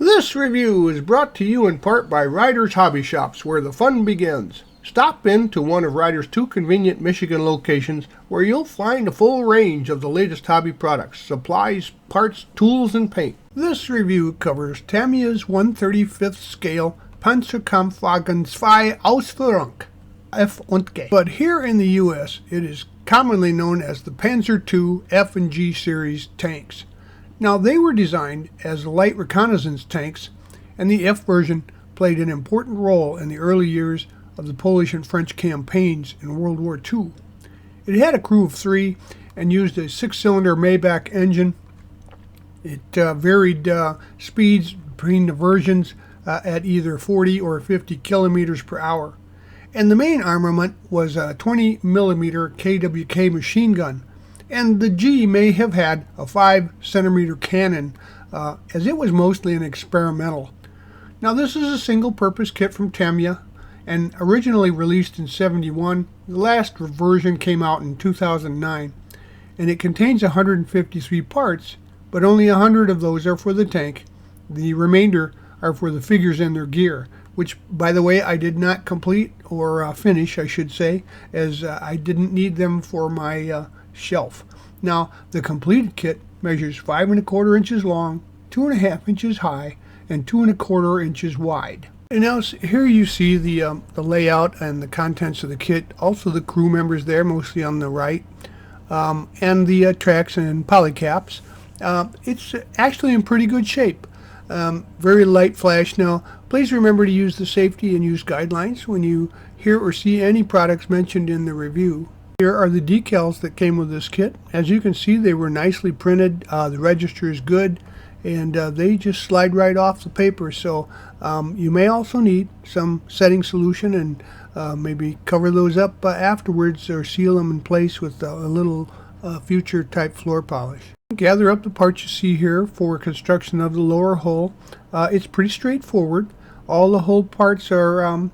This review is brought to you in part by Ryder's Hobby Shops, where the fun begins. Stop in to one of Ryder's 2 convenient Michigan locations where you'll find a full range of the latest hobby products, supplies, parts, tools, and paint. This review covers Tamiya's 1/35th scale PanzerKampfwagen 2 Ausf F und G. But here in the U.S., it is commonly known as the Panzer II F and G series tanks. Now, they were designed as light reconnaissance tanks, and the F version played an important role in the early years of the Polish and French campaigns in World War II. It had a crew of 3 and used a 6-cylinder Maybach engine. It varied speeds between the versions at either 40 or 50 kilometers per hour. And the main armament was a 20 millimeter KWK machine gun. And the G may have had a 5-centimeter cannon, as it was mostly an experimental. Now, this is a single-purpose kit from Tamiya, and originally released in '71. The last version came out in 2009, and it contains 153 parts, but only 100 of those are for the tank. The remainder are for the figures and their gear, which, by the way, I did not complete, or finish, I should say, as I didn't need them for my shelf. Now, the completed kit measures 5 1/4 inches long, 2 1/2 inches high, and 2 1/4 inches wide. And now here you see the layout and the contents of the kit, also the crew members there, mostly on the right, and the tracks and polycaps. It's actually in pretty good shape. Very light flash. Now, please remember to use the safety and use guidelines when you hear or see any products mentioned in the review. Here are the decals that came with this kit. As you can see, they were nicely printed. The register is good, and they just slide right off the paper. So you may also need some setting solution and maybe cover those up afterwards, or seal them in place with a little future type floor polish. Gather up the parts you see here for construction of the lower hull. It's pretty straightforward. All the hull parts are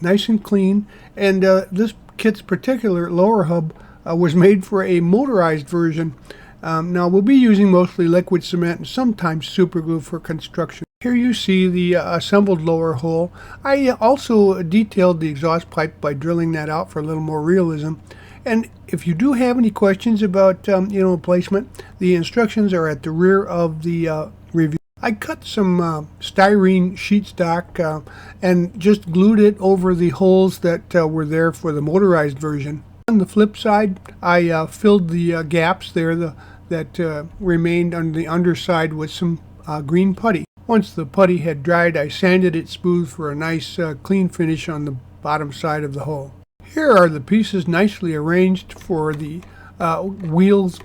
nice and clean, and this kit's particular lower hub was made for a motorized version. Now, we'll be using mostly liquid cement and sometimes superglue for construction. Here you see the assembled lower hull. I also detailed the exhaust pipe by drilling that out for a little more realism. And if you do have any questions about placement, the instructions are at the rear of the review. I cut some styrene sheet stock and just glued it over the holes that were there for the motorized version. On the flip side, I filled the gaps there that remained on the underside with some green putty. Once the putty had dried, I sanded it smooth for a nice clean finish on the bottom side of the hull. Here are the pieces nicely arranged for the wheels,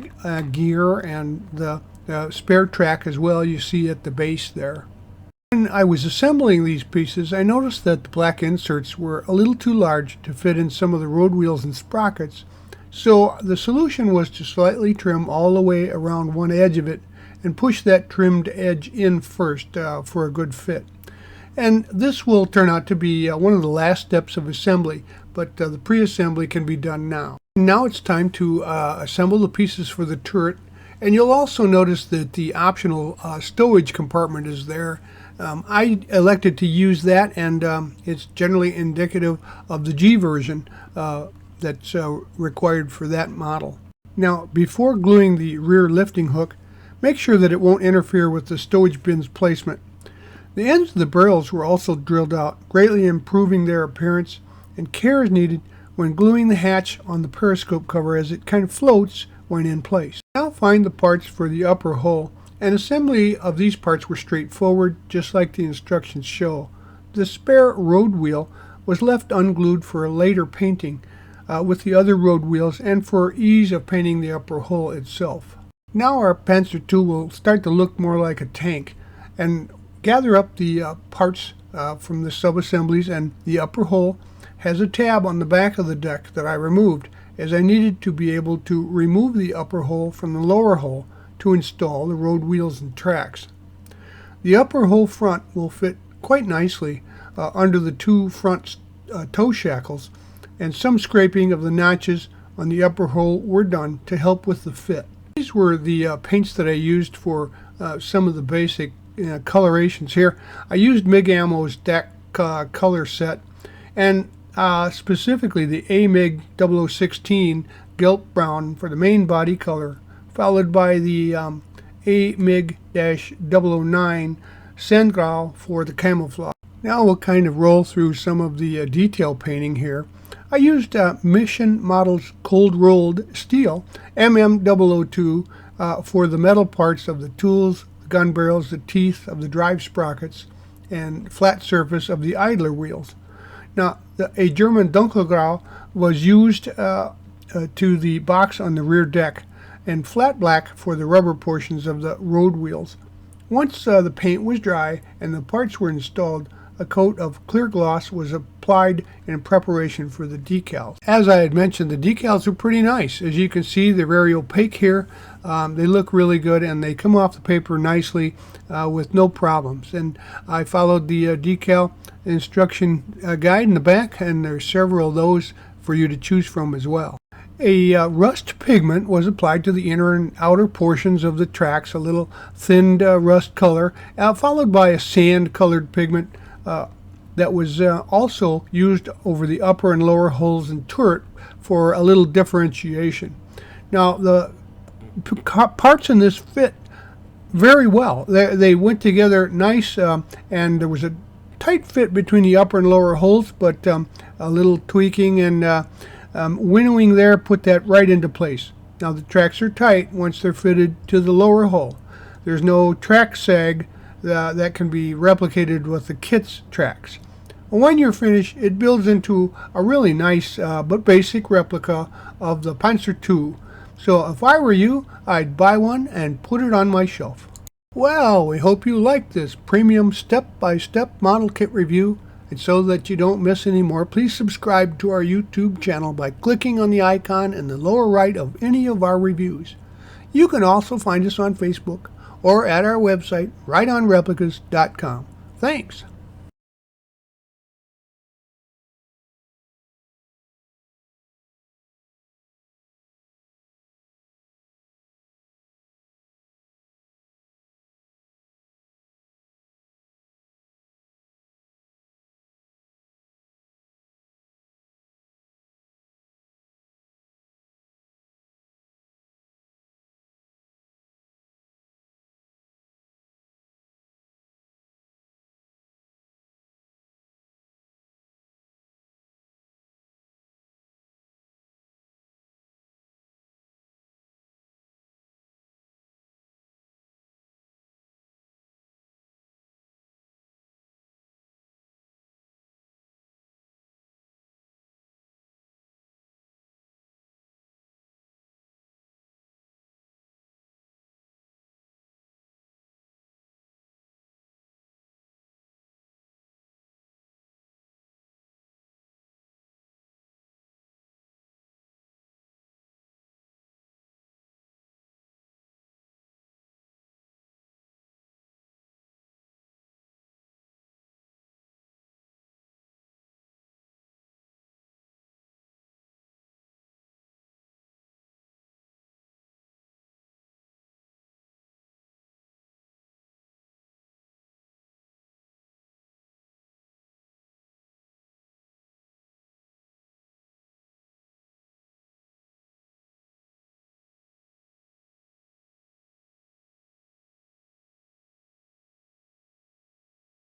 gear, and the spare track as well, you see at the base there. When I was assembling these pieces, I noticed that the black inserts were a little too large to fit in some of the road wheels and sprockets, so the solution was to slightly trim all the way around one edge of it and push that trimmed edge in first for a good fit. And this will turn out to be one of the last steps of assembly, but the pre-assembly can be done now. Now it's time to assemble the pieces for the turret. And you'll also notice that the optional stowage compartment is there. I elected to use that, and it's generally indicative of the G version that's required for that model. Now, before gluing the rear lifting hook, make sure that it won't interfere with the stowage bin's placement. The ends of the barrels were also drilled out, greatly improving their appearance, and care is needed when gluing the hatch on the periscope cover, as it kind of floats when in place. Now find the parts for the upper hull, and assembly of these parts were straightforward, just like the instructions show. The spare road wheel was left unglued for a later painting with the other road wheels, and for ease of painting the upper hull itself. Now our Panzer II will start to look more like a tank, and gather up the parts from the sub-assemblies, and the upper hull has a tab on the back of the deck that I removed, as I needed to be able to remove the upper hull from the lower hull to install the road wheels and tracks. The upper hull front will fit quite nicely under the 2 front toe shackles, and some scraping of the notches on the upper hull were done to help with the fit. These were the paints that I used for some of the basic colorations here. I used MiG Ammo's deck color set, and specifically the AMIG 0016 Gilt Brown for the main body color, followed by the AMIG-009 Sandgrau for the camouflage. Now we'll kind of roll through some of the detail painting here. I used Mission Models Cold Rolled Steel MM002 for the metal parts of the tools, the gun barrels, the teeth of the drive sprockets, and flat surface of the idler wheels. Now, a German Dunkelgrau was used to the box on the rear deck, and flat black for the rubber portions of the road wheels. Once the paint was dry and the parts were installed, a coat of clear gloss was applied in preparation for the decals. As I had mentioned, the decals are pretty nice. As you can see, they're very opaque here. They look really good, and they come off the paper nicely with no problems. And I followed the decal instruction guide in the back, and there's several of those for you to choose from as well. A rust pigment was applied to the inner and outer portions of the tracks, a little thinned rust color, followed by a sand colored pigment that was also used over the upper and lower hulls and turret for a little differentiation. Now, the parts in this fit very well. They went together nice, and there was a tight fit between the upper and lower hulls, but a little tweaking and winnowing there put that right into place. Now the tracks are tight once they're fitted to the lower hull. There's no track sag that can be replicated with the kit's tracks. When you're finished, it builds into a really nice but basic replica of the Panzer II. So if I were you, I'd buy one and put it on my shelf. Well, we hope you liked this premium step-by-step model kit review. And so that you don't miss any more, please subscribe to our YouTube channel by clicking on the icon in the lower right of any of our reviews. You can also find us on Facebook or at our website, rightonreplicas.com. Thanks.